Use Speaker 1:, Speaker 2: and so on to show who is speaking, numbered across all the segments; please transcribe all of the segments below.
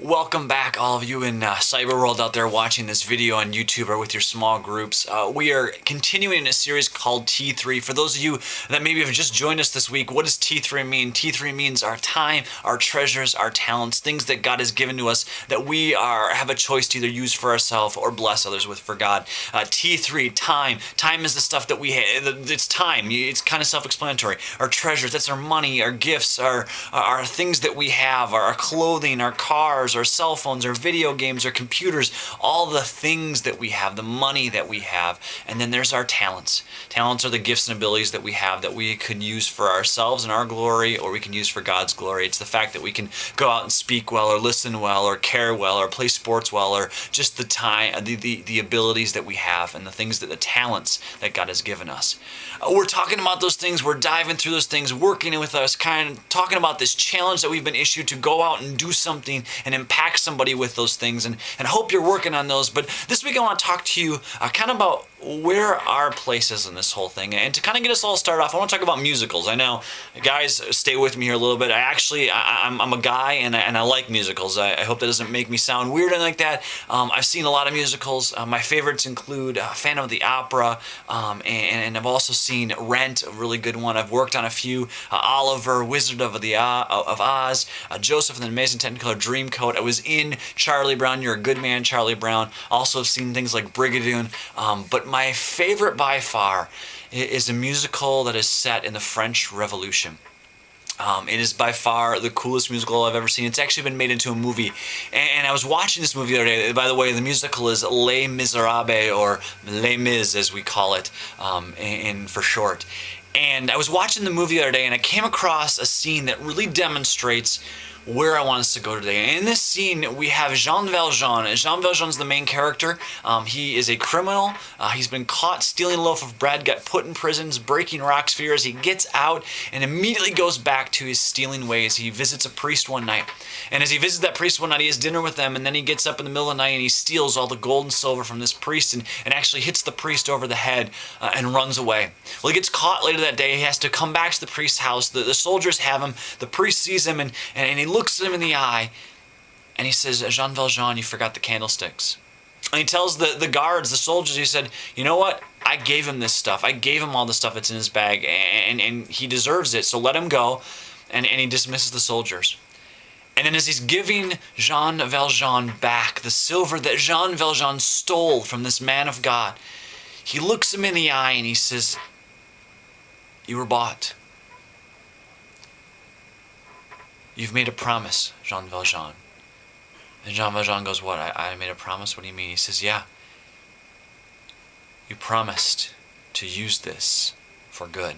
Speaker 1: Welcome back, all of you in cyber world out there watching this video on YouTube or with your small groups. We are continuing a series called T3. For those of you that maybe have just joined us this week, what does T3 mean? T3 means our time, our treasures, our talents, things that God has given to us that we have a choice to either use for ourselves or bless others with for God. T3, time. Time is the stuff that we have. It's time. It's kind of self-explanatory. Our treasures, that's our money, our gifts, our things that we have, our clothing, our cars, our cell phones, our video games, our computers, all the things that we have, the money that we have. And then there's our talents. Talents are the gifts and abilities that we have that we could use for ourselves and our glory, or we can use for God's glory. It's the fact that we can go out and speak well, or listen well, or care well, or play sports well, or just the time, the abilities that we have, and the things that the talents that God has given us. We're talking about those things. We're diving through those things, working with us, kind of talking about this challenge that we've been issued to go out and do something and impact somebody with those things, and hope you're working on those. But this week I want to talk to you kind of about where our place is in this whole thing. And to kind of get us all started off, I want to talk about musicals. I know, guys, stay with me here a little bit. I'm a guy, and I like musicals. I hope that doesn't make me sound weird or like that. I've seen a lot of musicals. My favorites include Phantom of the Opera, and I've also seen Rent, a really good one. I've worked on a few, Oliver, Wizard of Oz, Joseph and the Amazing Technicolor Dreamcoat. I was in Charlie Brown, You're a Good Man, Charlie Brown. Also seen things like Brigadoon. But my favorite by far is a musical that is set in the French Revolution. It is by far the coolest musical I've ever seen. It's actually been made into a movie. And I was watching this movie the other day. By the way, the musical is Les Miserables, or Les Mis as we call it for short. And I was watching the movie the other day, and I came across a scene that really demonstrates where I want us to go today. In this scene, we have Jean Valjean. Jean Valjean's the main character. He is a criminal. He's been caught stealing a loaf of bread, got put in prisons, breaking rocks for years. He gets out and immediately goes back to his stealing ways. He visits a priest one night. And as he visits that priest one night, he has dinner with them, and then he gets up in the middle of the night and he steals all the gold and silver from this priest and actually hits the priest over the head and runs away. Well, he gets caught later that day. He has to come back to the priest's house. The soldiers have him. The priest sees him, and he looks at him in the eye, and he says, Jean Valjean, you forgot the candlesticks. And he tells the guards, the soldiers, he said, you know what? I gave him this stuff. I gave him all the stuff that's in his bag, and he deserves it, so let him go. And he dismisses the soldiers. And then as he's giving Jean Valjean back the silver that Jean Valjean stole from this man of God, he looks him in the eye and he says, you were bought. You've made a promise, Jean Valjean. And Jean Valjean goes, what? I made a promise? What do you mean? He says, yeah. You promised to use this for good.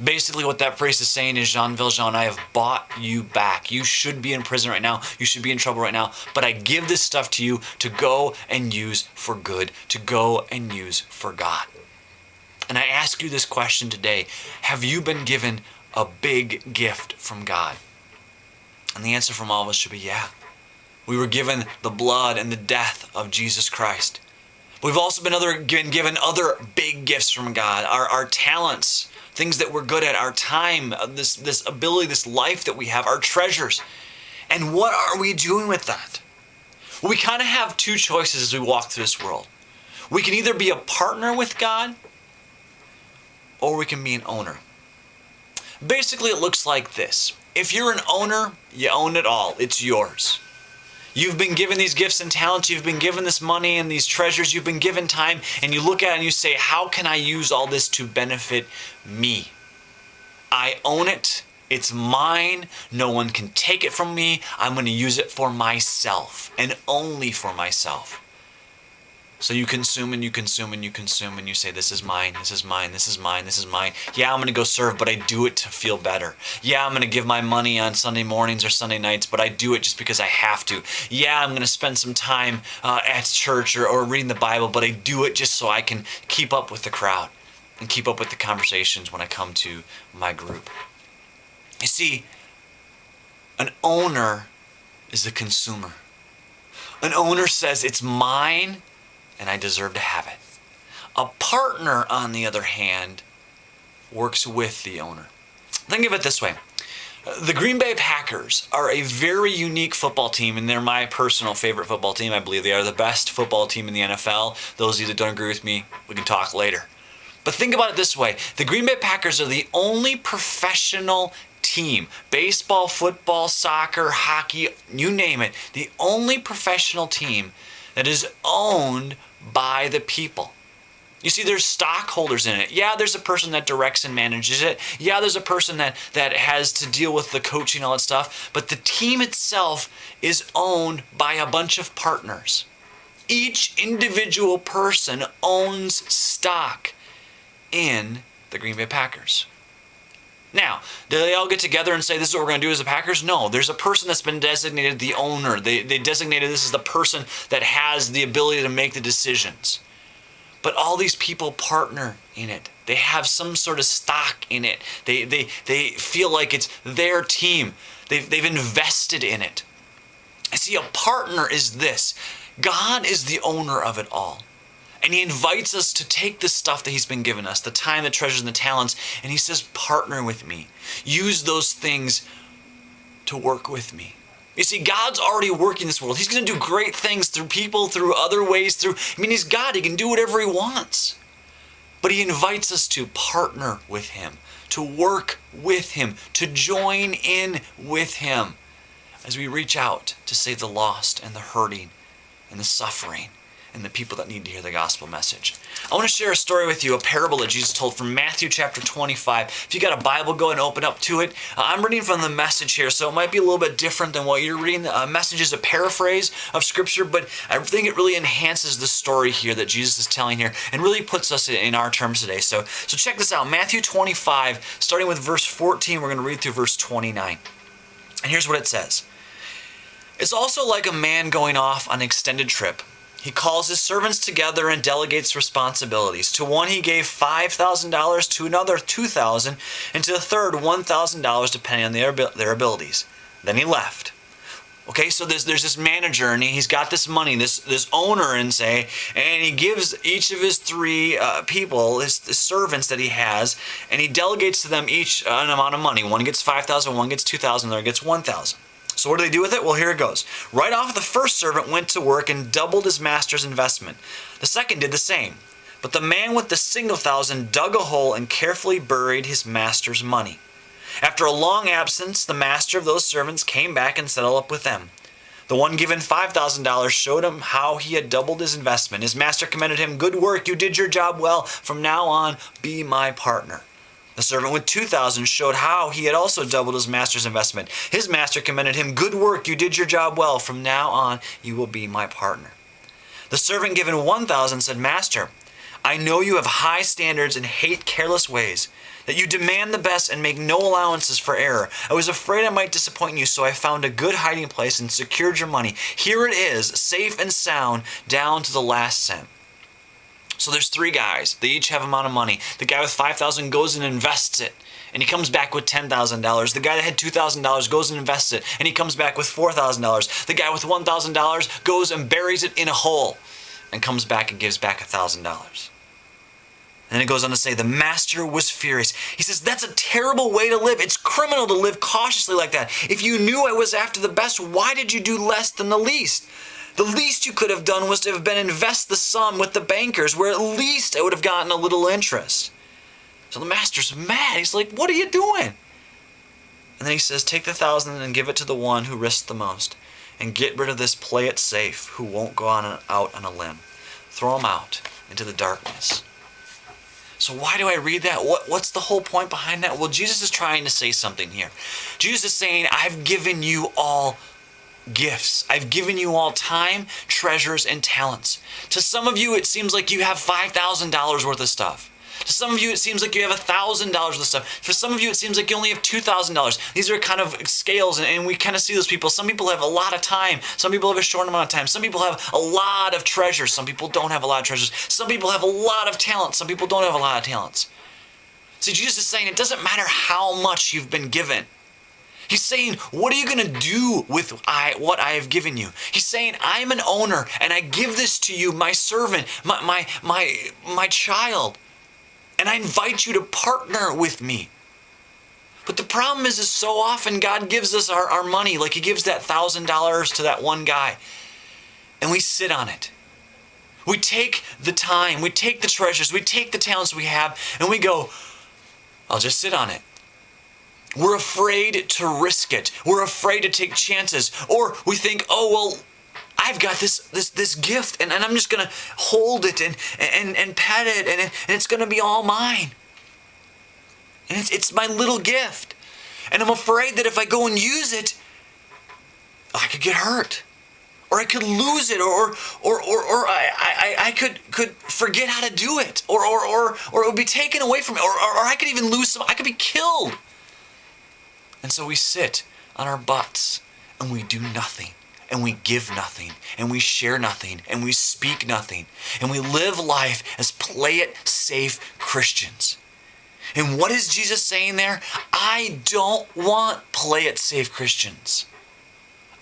Speaker 1: Basically what that priest is saying is, Jean Valjean, I have bought you back. You should be in prison right now. You should be in trouble right now. But I give this stuff to you to go and use for good, to go and use for God. And I ask you this question today. Have you been given a big gift from God? And the answer from all of us should be yeah. We were given the blood and the death of Jesus Christ. We've also been given other big gifts from God. Our talents, things that we're good at, our time, this ability, this life that we have, our treasures. And what are we doing with that? Well, we kind of have two choices as we walk through this world. We can either be a partner with God, or we can be an owner. Basically, it looks like this. If you're an owner, you own it all. It's yours. You've been given these gifts and talents. You've been given this money and these treasures. You've been given time, and you look at it and you say, how can I use all this to benefit me? I own it. It's mine. No one can take it from me. I'm going to use it for myself, and only for myself. So you consume and you consume and you consume, and you say, this is mine, this is mine, this is mine, this is mine. Yeah, I'm going to go serve, but I do it to feel better. Yeah, I'm going to give my money on Sunday mornings or Sunday nights, but I do it just because I have to. Yeah, I'm going to spend some time at church or reading the Bible, but I do it just so I can keep up with the crowd and keep up with the conversations when I come to my group. You see, an owner is a consumer. An owner says, it's mine, and I deserve to have it. A partner, on the other hand, works with the owner. Think of it this way. The Green Bay Packers are a very unique football team, and they're my personal favorite football team. I believe they are the best football team in the NFL. Those of you that don't agree with me, we can talk later. But think about it this way. The Green Bay Packers are the only professional team, baseball, football, soccer, hockey, you name it, the only professional team that is owned by the people. You see, there's stockholders in it. Yeah, there's a person that directs and manages it. Yeah, there's a person that has to deal with the coaching and all that stuff. But the team itself is owned by a bunch of partners. Each individual person owns stock in the Green Bay Packers. Now, do they all get together and say, this is what we're going to do as the Packers? No, there's a person that's been designated the owner. They designated this as the person that has the ability to make the decisions. But all these people partner in it. They have some sort of stock in it. They feel like it's their team. They've invested in it. See, a partner is this. God is the owner of it all. And he invites us to take the stuff that he's been given us, the time, the treasures, and the talents, and he says, partner with me. Use those things to work with me. You see, God's already working this world. He's going to do great things through people, through other ways, he's God. He can do whatever he wants. But he invites us to partner with him, to work with him, to join in with him as we reach out to save the lost and the hurting and the suffering and the people that need to hear the gospel message. I want to share a story with you, a parable that Jesus told from Matthew chapter 25. If you got a Bible, go and open up to it. I'm reading from the Message here, so it might be a little bit different than what you're reading. The Message is a paraphrase of Scripture, but I think it really enhances the story here that Jesus is telling here and really puts us in our terms today. So check this out. Matthew 25, starting with verse 14, we're going to read through verse 29. And here's what it says. It's also like a man going off on an extended trip. He calls his servants together and delegates responsibilities. To one he gave $5,000, to another $2,000, and to the third $1,000, depending on their abilities. Then he left. Okay, so there's this manager, and he's got this money, this owner, and he gives each of his three people, his servants that he has, and he delegates to them each an amount of money. One gets $5,000, one gets $2,000, the other gets $1,000. So what do they do with it? Well, here it goes. Right off, the first servant went to work and doubled his master's investment. The second did the same. But the man with the single thousand dug a hole and carefully buried his master's money. After a long absence, the master of those servants came back and settled up with them. The one given $5,000 showed him how he had doubled his investment. His master commended him, "Good work, you did your job well. From now on, be my partner." The servant with $2,000 showed how he had also doubled his master's investment. His master commended him, "Good work, you did your job well. From now on, you will be my partner." The servant given $1,000 said, "Master, I know you have high standards and hate careless ways, that you demand the best and make no allowances for error. I was afraid I might disappoint you, so I found a good hiding place and secured your money. Here it is, safe and sound, down to the last cent." So there's three guys. They each have an amount of money. The guy with $5,000 goes and invests it, and he comes back with $10,000. The guy that had $2,000 goes and invests it, and he comes back with $4,000. The guy with $1,000 goes and buries it in a hole and comes back and gives back $1,000. And then it goes on to say, the master was furious. He says, "That's a terrible way to live. It's criminal to live cautiously like that. If you knew I was after the best, why did you do less than the least? The least you could have done was to have been invest the sum with the bankers, where at least I would have gotten a little interest." So the master's mad. He's like, "What are you doing?" And then he says, "Take the 1,000 and give it to the one who risked the most, and get rid of this play it safe who won't go out on a limb. Throw him out into the darkness." So why do I read that? What's the whole point behind that? Well, Jesus is trying to say something here. Jesus is saying, I've given you all gifts. I've given you all time, treasures, and talents. To some of you, it seems like you have $5,000 worth of stuff. To some of you, it seems like you have $1,000 worth of stuff. For some of you, it seems like you only have $2,000. These are kind of scales, and we kind of see those people. Some people have a lot of time. Some people have a short amount of time. Some people have a lot of treasures. Some people don't have a lot of treasures. Some people have a lot of talents. Some people don't have a lot of talents. See, Jesus is saying it doesn't matter how much you've been given. He's saying, what are you going to do with what I have given you? He's saying, I'm an owner, and I give this to you, my servant, my child. And I invite you to partner with me. But the problem is so often God gives us our money, like he gives that $1,000 to that one guy, and we sit on it. We take the time, we take the treasures, we take the talents we have, and we go, I'll just sit on it. We're afraid to risk it. We're afraid to take chances. Or we think, oh, well, I've got this gift, and I'm just going to hold it and pet it, and it's going to be all mine. And it's my little gift. And I'm afraid that if I go and use it, I could get hurt. Or I could lose it, or I could forget how to do it, or it would be taken away from me, or I could even lose I could be killed. And so we sit on our butts and we do nothing, and we give nothing, and we share nothing, and we speak nothing, and we live life as play-it-safe Christians. And what is Jesus saying there? I don't want play-it-safe Christians.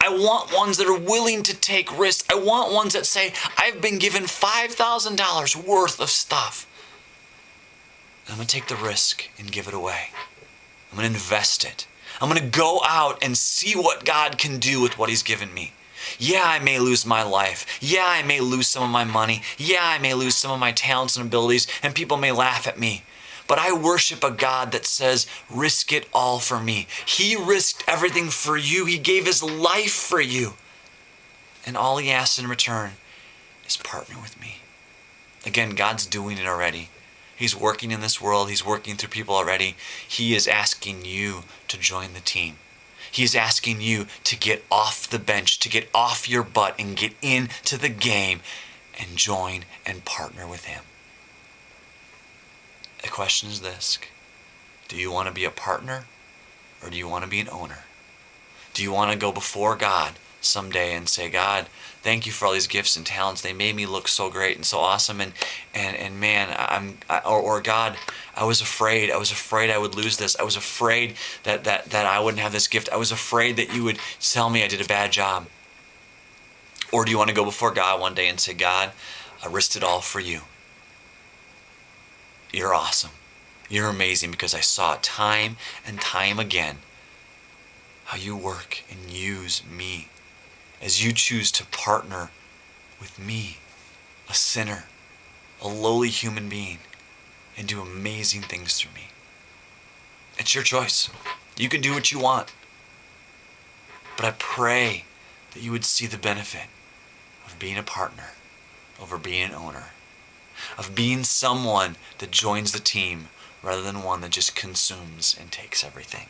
Speaker 1: I want ones that are willing to take risks. I want ones that say, I've been given $5,000 worth of stuff. I'm going to take the risk and give it away. I'm going to invest it. I'm going to go out and see what God can do with what he's given me. Yeah, I may lose my life. Yeah, I may lose some of my money. Yeah, I may lose some of my talents and abilities, and people may laugh at me. But I worship a God that says, risk it all for me. He risked everything for you. He gave his life for you. And all he asks in return is partner with me. Again, God's doing it already. He's working in this world. He's working through people already. He is asking you to join the team. He is asking you to get off the bench, to get off your butt and get into the game and join and partner with him. The question is this: do you want to be a partner, or do you want to be an owner? Do you want to go before God someday and say, God, thank you for all these gifts and talents. They made me look so great and so awesome. And man, or God, I was afraid. I was afraid I would lose this. I was afraid that I wouldn't have this gift. I was afraid that you would tell me I did a bad job. Or do you want to go before God one day and say, God, I risked it all for you. You're awesome. You're amazing, because I saw it time and time again how you work and use me as you choose to partner with me, a sinner, a lowly human being, and do amazing things through me. It's your choice. You can do what you want. But I pray that you would see the benefit of being a partner over being an owner, of being someone that joins the team rather than one that just consumes and takes everything.